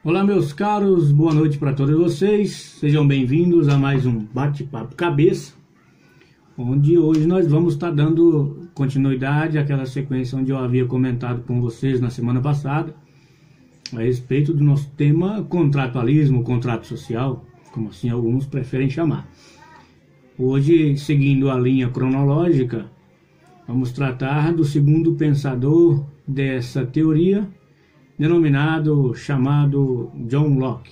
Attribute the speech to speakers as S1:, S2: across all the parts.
S1: Olá, meus caros, boa noite para todos vocês. Sejam bem-vindos a mais um Bate-Papo Cabeça, onde hoje nós vamos estar dando continuidade àquela sequência onde eu havia comentado com vocês na semana passada a respeito do nosso tema contratualismo, contrato social, como assim alguns preferem chamar. Hoje, seguindo a linha cronológica, vamos tratar do segundo pensador dessa teoria, chamado John Locke.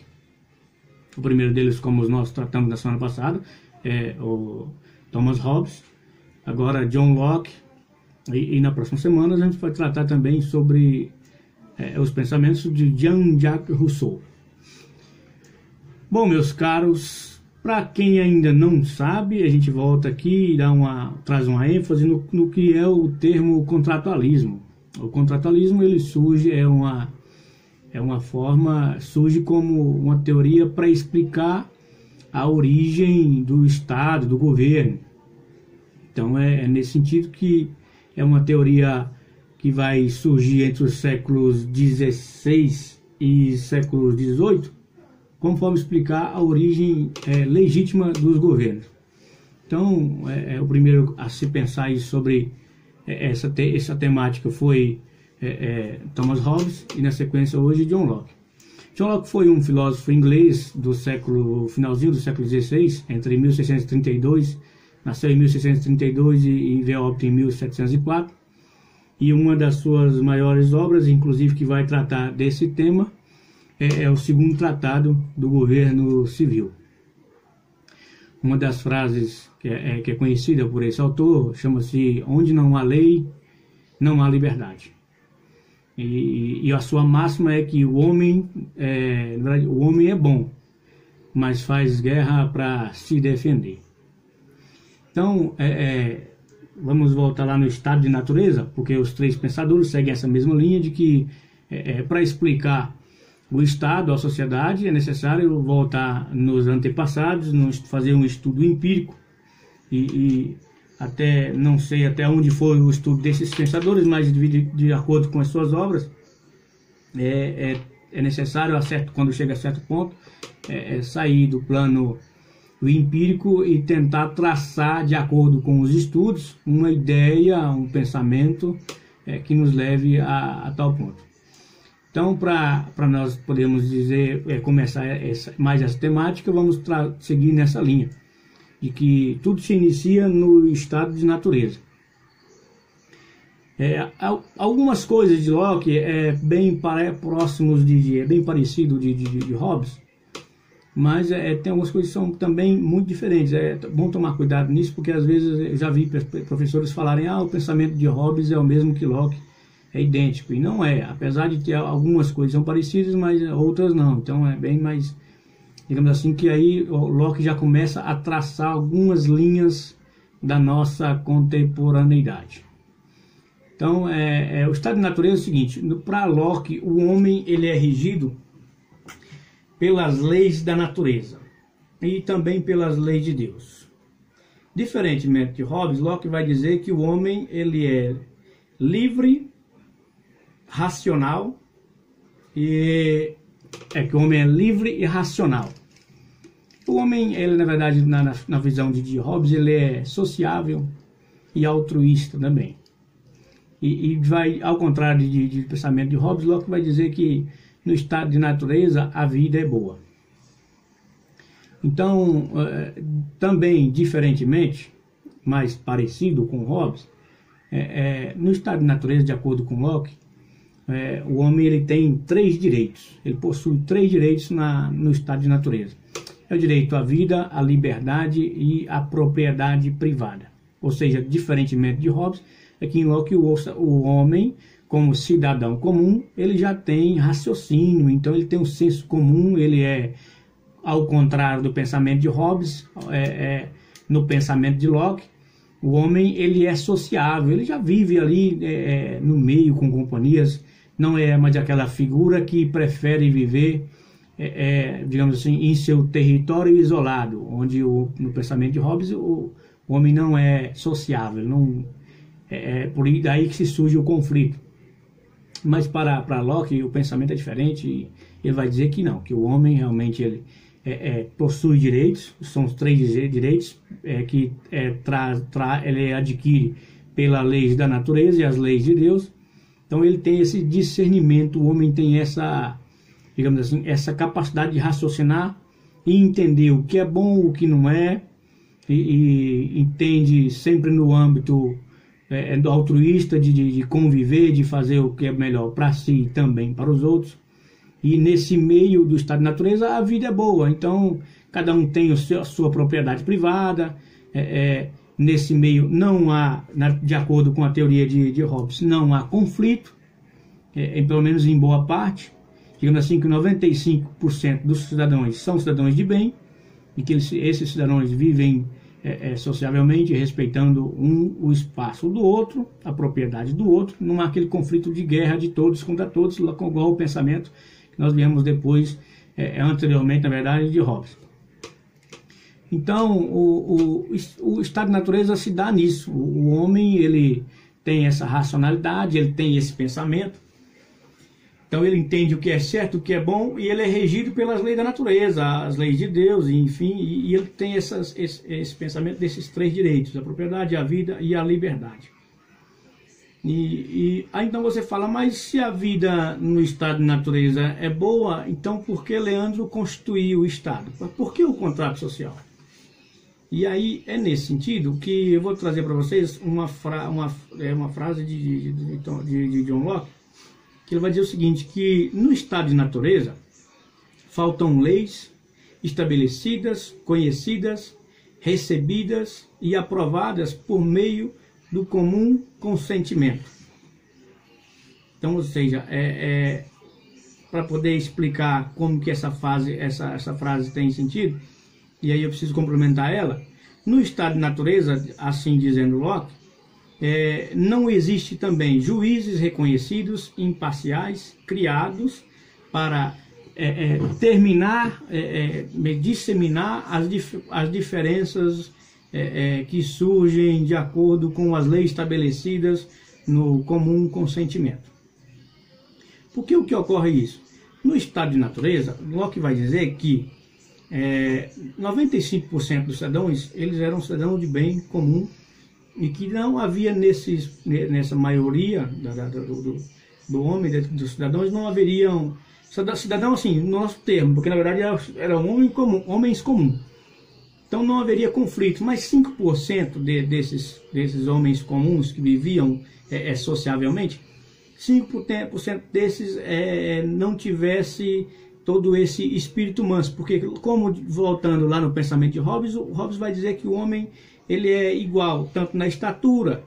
S1: O primeiro deles, como nós tratamos na semana passada, é o Thomas Hobbes. Agora John Locke, e na próxima semana a gente vai tratar também sobre os pensamentos de Jean-Jacques Rousseau. Bom, meus caros, para quem ainda não sabe, a gente volta aqui e traz uma ênfase no que é o termo contratualismo. O contratualismo, ele surge, surge como uma teoria para explicar a origem do Estado, do governo. Então é nesse sentido que é uma teoria que vai surgir entre os séculos XVI e séculos XVIII, conforme explicar a origem legítima dos governos. Então, o primeiro a se pensar aí sobre essa temática foi Thomas Hobbes e na sequência hoje John Locke. John Locke foi um filósofo inglês finalzinho do século XVI, entre 1632, nasceu em 1632 e veio a óbito em 1704, e uma das suas maiores obras, inclusive que vai tratar desse tema, é o segundo tratado do governo civil. Uma das frases que é conhecida por esse autor chama-se: onde não há lei, não há liberdade. E a sua máxima é que o homem é bom, mas faz guerra para se defender. Então, vamos voltar lá no estado de natureza, porque os três pensadores seguem essa mesma linha de que para explicar o Estado, a sociedade, é necessário voltar nos antepassados, fazer um estudo empírico e até não sei até onde foi o estudo desses pensadores, mas de acordo com as suas obras, é necessário, quando chega a certo ponto, sair do plano empírico e tentar traçar, de acordo com os estudos, uma ideia, um pensamento que nos leve a tal ponto. Então, para nós podermos começar mais essa temática, vamos seguir nessa linha de que tudo se inicia no estado de natureza. Algumas coisas de Locke bem próximos bem parecido de Hobbes, mas tem algumas coisas que são também muito diferentes. É bom tomar cuidado nisso, porque às vezes eu já vi professores falarem: o pensamento de Hobbes é o mesmo que Locke, é idêntico, e não é, apesar de ter algumas coisas são parecidas, mas outras não. Então é bem mais, digamos assim, que aí o Locke já começa a traçar algumas linhas da nossa contemporaneidade. Então o estado de natureza é o seguinte: para Locke, o homem ele é regido pelas leis da natureza e também pelas leis de Deus. Diferentemente de Hobbes, Locke vai dizer que o homem ele é livre, racional, que o homem é livre e racional. O homem, ele na verdade, na visão de Hobbes, ele é sociável e altruísta também. E vai, ao contrário de pensamento de Hobbes, Locke vai dizer que no estado de natureza a vida é boa. Então, também diferentemente, mais parecido com Hobbes, no estado de natureza, de acordo com Locke, o homem ele tem 3 direitos. Ele possui 3 direitos no estado de natureza. É o direito à vida, à liberdade e à propriedade privada. Ou seja, diferentemente de Hobbes, aqui em Locke o homem, como cidadão comum, ele já tem raciocínio, então ele tem um senso comum, ele ao contrário do pensamento de Hobbes, no pensamento de Locke, o homem ele é sociável, ele já vive ali no meio com companhias, não é mais aquela figura que prefere viver, digamos assim, em seu território isolado, onde no pensamento de Hobbes o homem não é sociável, não, por daí que se surge o conflito. Mas para Locke o pensamento é diferente. Ele vai dizer que não, que o homem realmente ele possui direitos, são os 3 direitos que ele adquire pela lei da natureza e as leis de Deus. Então ele tem esse discernimento, o homem tem essa, digamos assim, essa capacidade de raciocinar e entender o que é bom, o que não é, e entende sempre no âmbito do altruísta, de conviver, de fazer o que é melhor para si e também para os outros. E nesse meio do estado de natureza a vida é boa, então cada um tem a sua propriedade privada. Nesse meio não há, de acordo com a teoria de Hobbes, não há conflito, pelo menos em boa parte. Digamos assim que 95% dos cidadãos são cidadãos de bem, e que esses cidadãos vivem sociavelmente, respeitando o espaço do outro, a propriedade do outro. Não há aquele conflito de guerra de todos contra todos, igual o pensamento que nós viemos depois, anteriormente, na verdade, de Hobbes. Então, o estado de natureza se dá nisso. O homem, ele tem essa racionalidade, ele tem esse pensamento. Então, ele entende o que é certo, o que é bom, e ele é regido pelas leis da natureza, as leis de Deus, enfim, e ele tem esse pensamento desses 3 direitos: a propriedade, a vida e a liberdade. Aí então você fala, mas se a vida no estado de natureza é boa, então por que Leandro constituiu o Estado? Por que o contrato social? E aí é nesse sentido que eu vou trazer para vocês uma frase de John Locke, que ele vai dizer o seguinte, que no estado de natureza faltam leis estabelecidas, conhecidas, recebidas e aprovadas por meio do comum consentimento. Então, ou seja, para poder explicar como que essa frase tem sentido, e aí eu preciso complementar ela, no estado de natureza, assim dizendo Locke, não existe também juízes reconhecidos, imparciais, criados para disseminar as diferenças que surgem de acordo com as leis estabelecidas no comum consentimento. Por que o que ocorre isso? No estado de natureza, Locke vai dizer que 95% dos cidadãos, eles eram cidadãos de bem comum, e que não havia nessa maioria do homem, dos cidadãos, não haveriam cidadão assim, no nosso termo, porque na verdade eram homens comuns. Então não haveria conflito, mas 5% desses homens comuns que viviam sociavelmente, 5% desses não tivesse todo esse espírito manso, porque como voltando lá no pensamento de Hobbes, o Hobbes vai dizer que o homem ele é igual, tanto na estatura,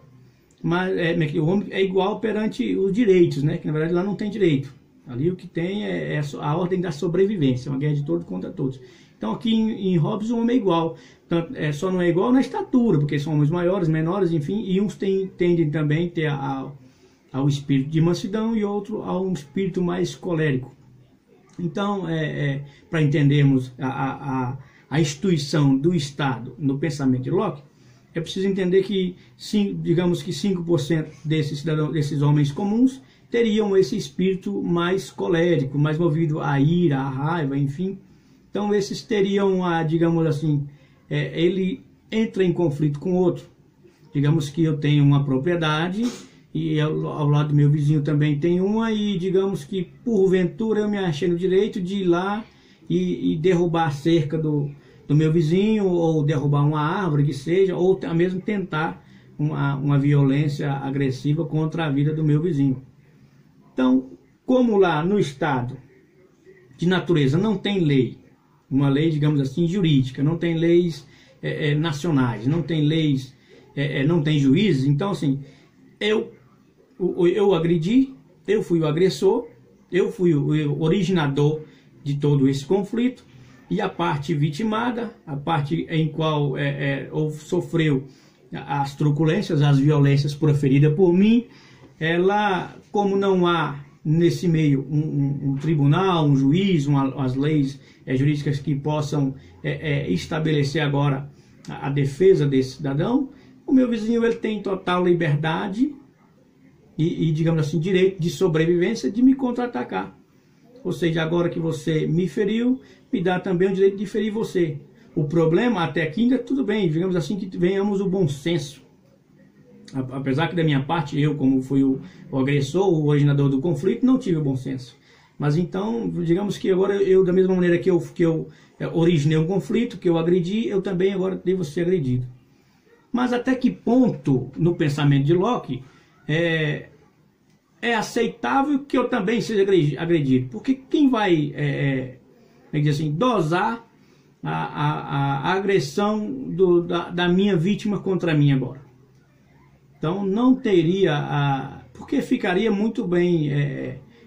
S1: mas o homem é igual perante os direitos, né? Que na verdade lá não tem direito. Ali o que tem é a ordem da sobrevivência, uma guerra de todos contra todos. Então aqui em Hobbes o homem é igual, tanto, só não é igual na estatura, porque são homens maiores, menores, enfim, e uns tendem também a ter ao espírito de mansidão e outro a um espírito mais colérico. Então, para entendermos a instituição do Estado no pensamento de Locke, é preciso entender que, digamos que 5% desses homens comuns teriam esse espírito mais colérico, mais movido à ira, à raiva, enfim. Então, esses teriam, digamos assim, ele entra em conflito com o outro. Digamos que eu tenho uma propriedade e ao lado do meu vizinho também tem uma, e digamos que porventura eu me achei no direito de ir lá e derrubar a cerca do meu vizinho, ou derrubar uma árvore que seja, ou mesmo tentar uma violência agressiva contra a vida do meu vizinho. Então, como lá no estado de natureza não tem lei, uma lei, digamos assim, jurídica, não tem leis nacionais, não tem leis, não tem juízes, então assim, eu agredi, eu fui o agressor, eu fui o originador de todo esse conflito, e a parte vitimada, a parte em qual sofreu as truculências, as violências proferidas por mim, ela, como não há nesse meio um tribunal, um juiz, as leis jurídicas que possam estabelecer agora a defesa desse cidadão, o meu vizinho ele tem total liberdade digamos assim, direito de sobrevivência de me contra-atacar. Ou seja, agora que você me feriu, me dá também o direito de ferir você. O problema até aqui ainda tudo bem, digamos assim, que venhamos o bom senso. Apesar que da minha parte, eu como fui o agressor, o originador do conflito, não tive o bom senso. Mas então, digamos que agora eu da mesma maneira que eu originei um conflito, que eu agredi, eu também agora devo ser agredido. Mas até que ponto, no pensamento de Locke, é aceitável que eu também seja agredido? Porque quem vai assim, dosar a agressão da minha vítima contra mim agora? Então não teria, porque ficaria muito bem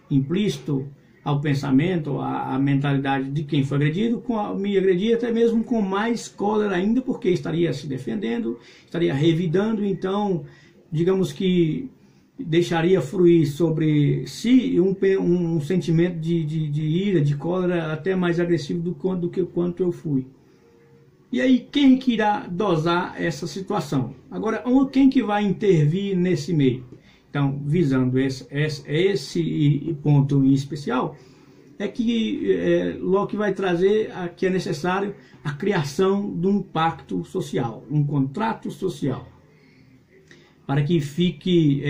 S1: implícito ao pensamento, à mentalidade de quem foi agredido, me agredir até mesmo com mais cólera ainda, porque estaria se defendendo, estaria revidando, então digamos que deixaria fruir sobre si um sentimento de ira, de cólera até mais agressivo do que quanto eu fui. E aí quem que irá dosar essa situação? Agora, quem que vai intervir nesse meio? Então, visando esse ponto em especial, é que Locke vai trazer que é necessário a criação de um pacto social, um contrato social, para que fique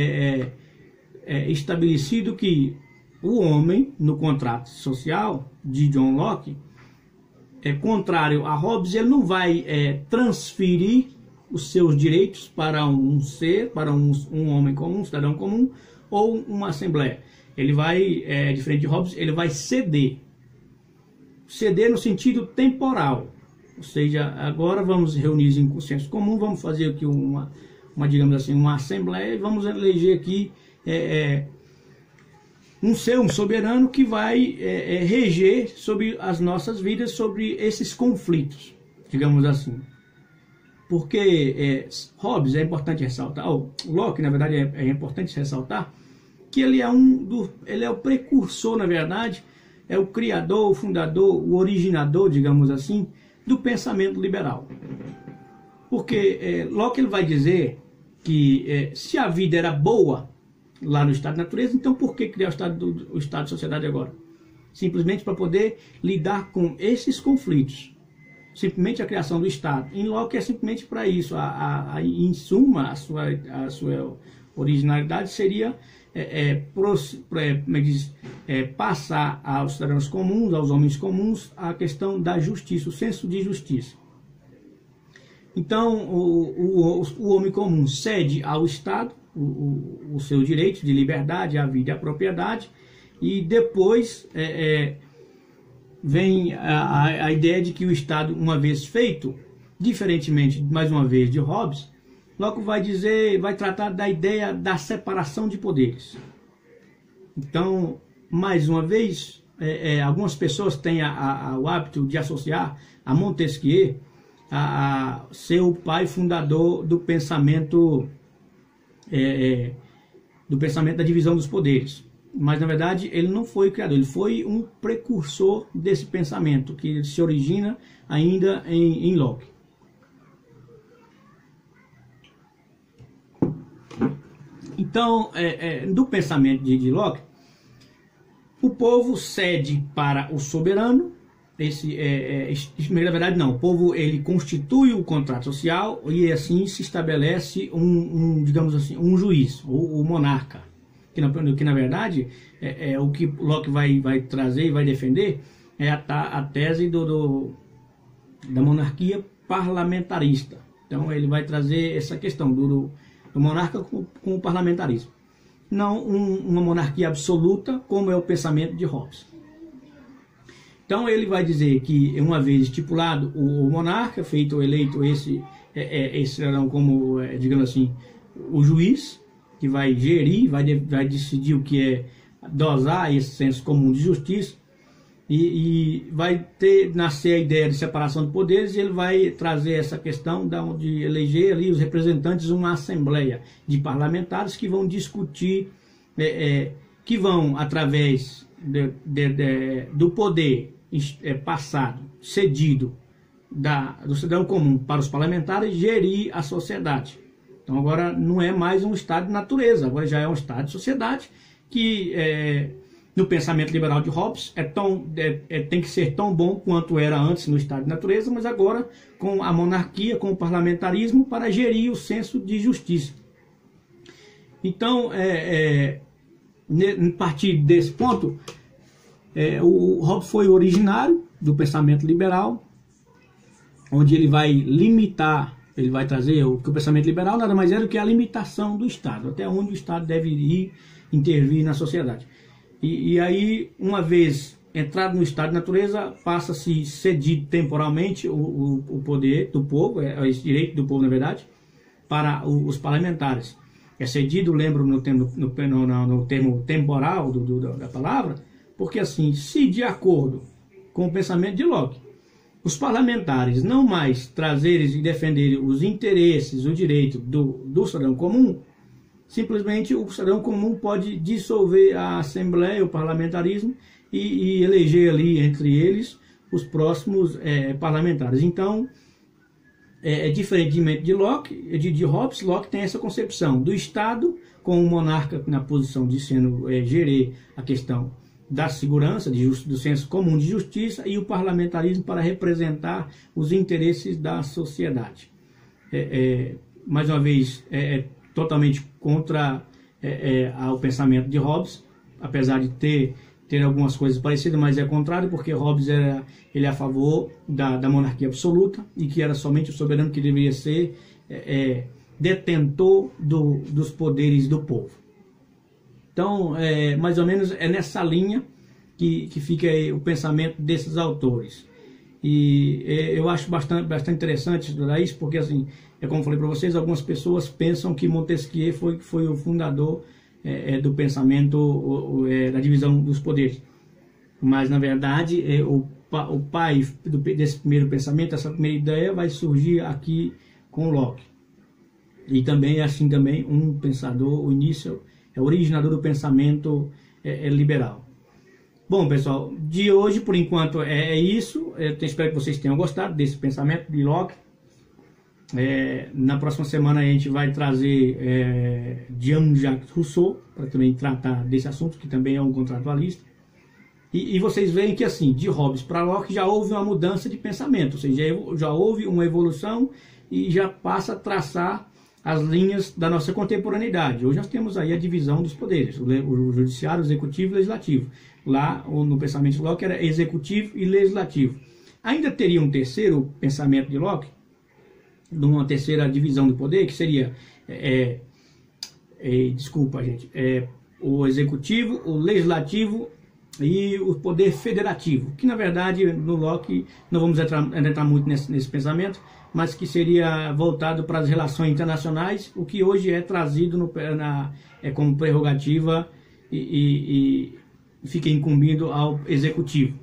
S1: estabelecido que o homem, no contrato social de John Locke, contrário a Hobbes, ele não vai transferir os seus direitos para um ser, para um homem comum, um cidadão comum, ou uma assembleia. Ele vai, diferente de Hobbes, ele vai ceder. Ceder no sentido temporal. Ou seja, agora vamos reunir em consenso comum, vamos fazer aqui digamos assim, uma assembleia, e vamos eleger aqui um soberano que vai reger sobre as nossas vidas, sobre esses conflitos, digamos assim. Porque Hobbes é importante ressaltar, Locke, na verdade, é importante ressaltar que ele é o precursor, na verdade, é o criador, o fundador, o originador, digamos assim, do pensamento liberal. Porque Locke ele vai dizer que se a vida era boa lá no estado de natureza, então por que criar o estado de sociedade agora? Simplesmente para poder lidar com esses conflitos. Simplesmente a criação do Estado. Em Locke é simplesmente para isso. Em suma, a sua originalidade seria passar aos cidadãos comuns, aos homens comuns, a questão da justiça, o senso de justiça. Então, o homem comum cede ao Estado o seu direito de liberdade, à vida e à propriedade, e depois vem a ideia de que o Estado, uma vez feito, diferentemente, mais uma vez, de Hobbes, Locke vai tratar da ideia da separação de poderes. Então, mais uma vez, algumas pessoas têm o hábito de associar a Montesquieu a ser o pai fundador do pensamento da divisão dos poderes. Mas, na verdade, ele não foi o criador, ele foi um precursor desse pensamento, que se origina ainda em Locke. Então, do pensamento de Locke, o povo cede para o soberano, na verdade não, o povo ele constitui o contrato social e assim se estabelece digamos assim, um juiz, ou o monarca. Que na verdade o que Locke vai trazer e vai defender é a tese da monarquia parlamentarista. Então ele vai trazer essa questão do monarca com o parlamentarismo, não uma monarquia absoluta como é o pensamento de Hobbes. Então ele vai dizer que uma vez estipulado o monarca, feito eleito esse cidadão como, digamos assim, o juiz, que vai gerir, vai decidir o que dosar esse senso comum de justiça, e vai nascer a ideia de separação de poderes, e ele vai trazer essa questão de eleger ali os representantes de uma assembleia de parlamentares que vão discutir, que vão, através do poder passado, cedido do cidadão comum para os parlamentares, gerir a sociedade. Então agora não é mais um estado de natureza, agora já é um estado de sociedade que no pensamento liberal de Hobbes tem que ser tão bom quanto era antes no estado de natureza, mas agora com a monarquia, com o parlamentarismo para gerir o senso de justiça. Então, a partir desse ponto, o Hobbes foi originário do pensamento liberal, onde ele vai limitar, ele vai trazer que o pensamento liberal nada mais é do que a limitação do Estado, até onde o Estado deve ir intervir na sociedade. E aí, uma vez entrado no estado de natureza, passa-se cedido temporalmente o poder do povo, esse direito do povo, na verdade, para os parlamentares. É cedido, lembro, no termo temporal da palavra, porque assim, se de acordo com o pensamento de Locke, os parlamentares não mais trazerem e defenderem os interesses, o direito do cidadão comum, simplesmente o cidadão comum pode dissolver a Assembleia, o parlamentarismo, e eleger ali entre eles os próximos parlamentares. Então, diferentemente de Locke, de Hobbes, Locke tem essa concepção do Estado com o monarca na posição de gerir a questão da segurança, do senso comum de justiça, e o parlamentarismo para representar os interesses da sociedade. Mais uma vez, totalmente contra ao pensamento de Hobbes, apesar de ter algumas coisas parecidas, mas é contrário, porque Hobbes ele é a favor da monarquia absoluta, e que era somente o soberano que deveria ser detentor dos poderes do povo. Então, mais ou menos é nessa linha que fica o pensamento desses autores. E eu acho bastante interessante estudar isso, porque, assim, como falei para vocês, algumas pessoas pensam que Montesquieu foi o fundador do pensamento, da divisão dos poderes. Mas, na verdade, o pai desse primeiro pensamento, essa primeira ideia, vai surgir aqui com Locke. E também, assim, também um pensador, o início, originador do pensamento liberal. Bom, pessoal, de hoje, por enquanto, é isso. Eu espero que vocês tenham gostado desse pensamento de Locke. Na próxima semana a gente vai trazer Jean-Jacques Rousseau, para também tratar desse assunto, que também é um contratualista. E vocês veem que, assim, de Hobbes para Locke já houve uma mudança de pensamento, ou seja, já houve uma evolução e já passa a traçar as linhas da nossa contemporaneidade. Hoje nós temos aí a divisão dos poderes, o judiciário, o executivo e o legislativo. Lá, no pensamento de Locke, era executivo e legislativo. Ainda teria um terceiro pensamento de Locke, numa terceira divisão do poder, que seria, desculpa, gente, o executivo, o legislativo e o poder federativo, que na verdade no Locke não vamos entrar muito nesse pensamento, mas que seria voltado para as relações internacionais, o que hoje é trazido como prerrogativa e fica incumbido ao executivo.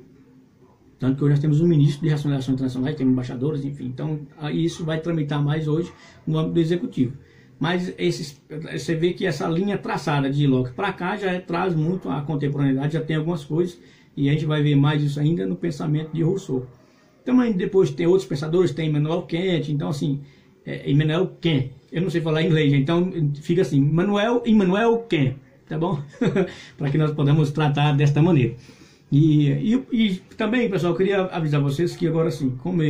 S1: Tanto que hoje nós temos um ministro de Relações Internacionais, temos embaixadores, enfim. Então, isso vai tramitar mais hoje no âmbito do executivo. Mas você vê que essa linha traçada de Locke para cá já traz muito a contemporaneidade, já tem algumas coisas, e a gente vai ver mais isso ainda no pensamento de Rousseau. Então, depois tem outros pensadores, tem Immanuel Kant, então assim, Immanuel Kant, eu não sei falar inglês, então fica assim, Immanuel Kant, tá bom? Para que nós podamos tratar desta maneira. E também, pessoal, eu queria avisar vocês que agora sim, como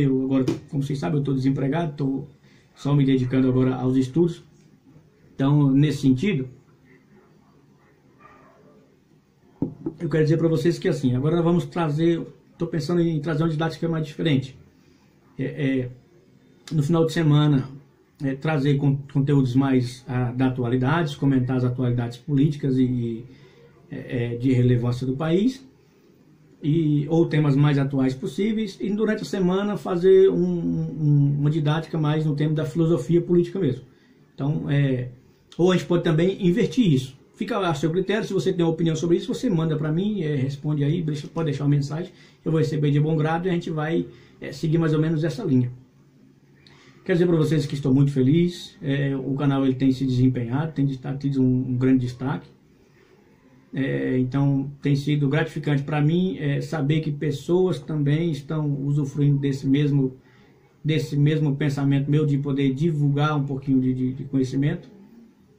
S1: vocês sabem, eu estou desempregado, estou só me dedicando agora aos estudos. Então, nesse sentido, eu quero dizer para vocês que assim, agora nós vamos trazer, estou pensando em trazer uma didática mais diferente. No final de semana, trazer conteúdos mais da atualidade, comentar as atualidades políticas e de relevância do país, ou temas mais atuais possíveis, e durante a semana fazer uma didática mais no tema da filosofia política mesmo. Então, ou a gente pode também invertir isso. Fica a seu critério, se você tem uma opinião sobre isso, você manda para mim, responde aí, pode deixar uma mensagem, eu vou receber de bom grado e a gente vai seguir mais ou menos essa linha. Quero dizer para vocês que estou muito feliz, o canal ele tem se desempenhado, tem tido um grande destaque. Então tem sido gratificante para mim saber que pessoas também estão usufruindo desse mesmo desse mesmo pensamento meu de poder divulgar um pouquinho de conhecimento.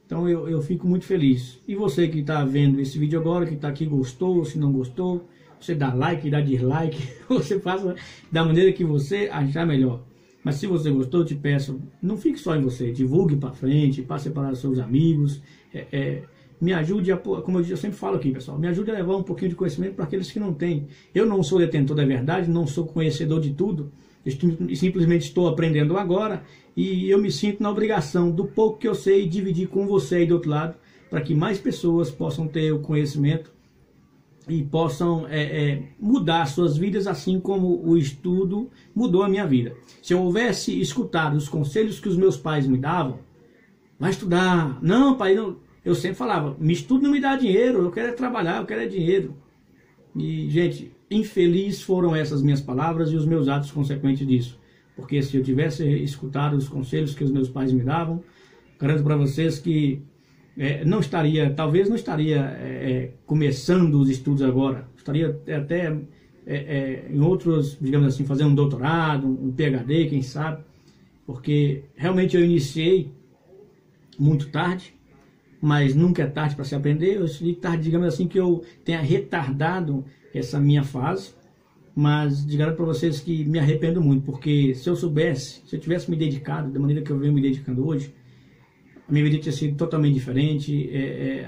S1: Então eu fico muito feliz. E você que está vendo esse vídeo agora, que está aqui, gostou, se não gostou, você dá like, dá dislike, você faça da maneira que você achar melhor. Mas se você gostou, eu te peço, não fique só em você, divulgue para frente, passe para seus amigos, me ajude a, como eu sempre falo aqui, pessoal, me ajude a levar um pouquinho de conhecimento para aqueles que não têm. Eu não sou detentor da verdade, não sou conhecedor de tudo, simplesmente estou aprendendo agora e eu me sinto na obrigação do pouco que eu sei dividir com você aí do outro lado, para que mais pessoas possam ter o conhecimento e possam mudar suas vidas, assim como o estudo mudou a minha vida. Se eu houvesse escutado os conselhos que os meus pais me davam, vai estudar, não pai, não. Eu sempre falava, me estudo não me dá dinheiro, eu quero trabalhar, eu quero dinheiro. E gente, infeliz foram essas minhas palavras e os meus atos consequentes disso. Porque se eu tivesse escutado os conselhos que os meus pais me davam, garanto para vocês que talvez não estaria começando os estudos agora, estaria até em outros, digamos assim, fazendo um doutorado, um PhD, quem sabe, porque realmente eu iniciei muito tarde, mas nunca é tarde para se aprender. Eu digo tarde, digamos assim, que eu tenha retardado essa minha fase, mas garanto para vocês que me arrependo muito, porque se eu soubesse, se eu tivesse me dedicado da maneira que eu venho me dedicando hoje, a minha vida tinha sido totalmente diferente,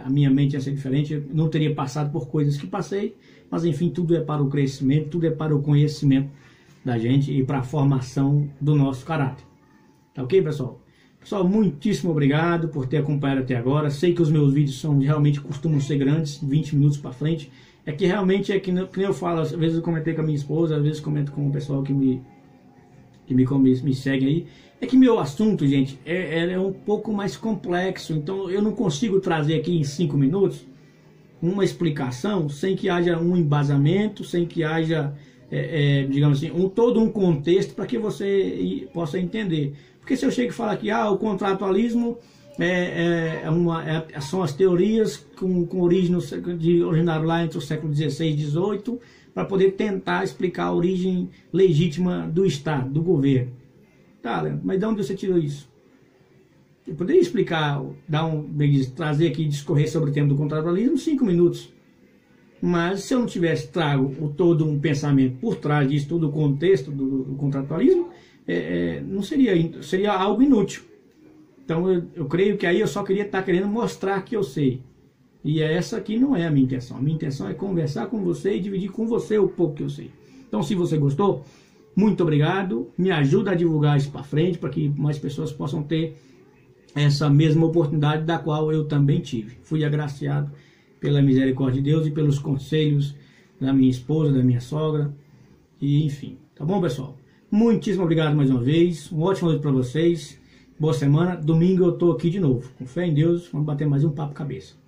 S1: a minha mente ia ser diferente, eu não teria passado por coisas que passei, mas enfim, tudo é para o crescimento, tudo é para o conhecimento da gente e para a formação do nosso caráter. Tá ok, pessoal? Pessoal, muitíssimo obrigado por ter acompanhado até agora. Sei que os meus vídeos realmente costumam ser grandes, 20 minutos para frente. É que realmente que nem eu falo, às vezes eu comentei com a minha esposa, às vezes comento com o pessoal que me segue aí. É que meu assunto, gente, é um pouco mais complexo, então eu não consigo trazer aqui em 5 minutos uma explicação sem que haja um embasamento, sem que haja, digamos assim, todo um contexto para que você possa entender. Porque se eu chego e falar que o contratualismo são as teorias com origem originário lá entre o século XVI e XVIII, para poder tentar explicar a origem legítima do Estado, do governo. Tá, Leandro, mas de onde você tirou isso? Eu poderia explicar, trazer aqui, discorrer sobre o tema do contratualismo em 5 minutos. Mas se eu não tivesse trago todo um pensamento por trás disso, todo o contexto do contratualismo, não seria algo inútil. Então eu creio que aí eu só queria estar querendo mostrar que eu sei. E essa aqui não é a minha intenção. A minha intenção é conversar com você e dividir com você o pouco que eu sei. Então, se você gostou, muito obrigado. Me ajuda a divulgar isso para frente, para que mais pessoas possam ter essa mesma oportunidade da qual eu também tive. Fui agraciado pela misericórdia de Deus e pelos conselhos da minha esposa, da minha sogra, e enfim. Tá bom, pessoal? Muitíssimo obrigado mais uma vez. Um ótimo noite para vocês. Boa semana. Domingo eu estou aqui de novo. Com fé em Deus, vamos bater mais um papo cabeça.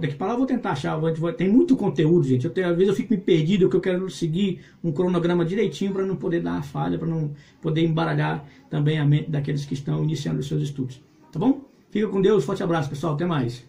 S1: Daqui para lá eu vou tentar achar. Tem muito conteúdo, gente. Às vezes eu fico me perdido, que eu quero seguir um cronograma direitinho para não poder dar uma falha, para não poder embaralhar também a mente daqueles que estão iniciando os seus estudos. Tá bom? Fica com Deus. Forte abraço, pessoal. Até mais.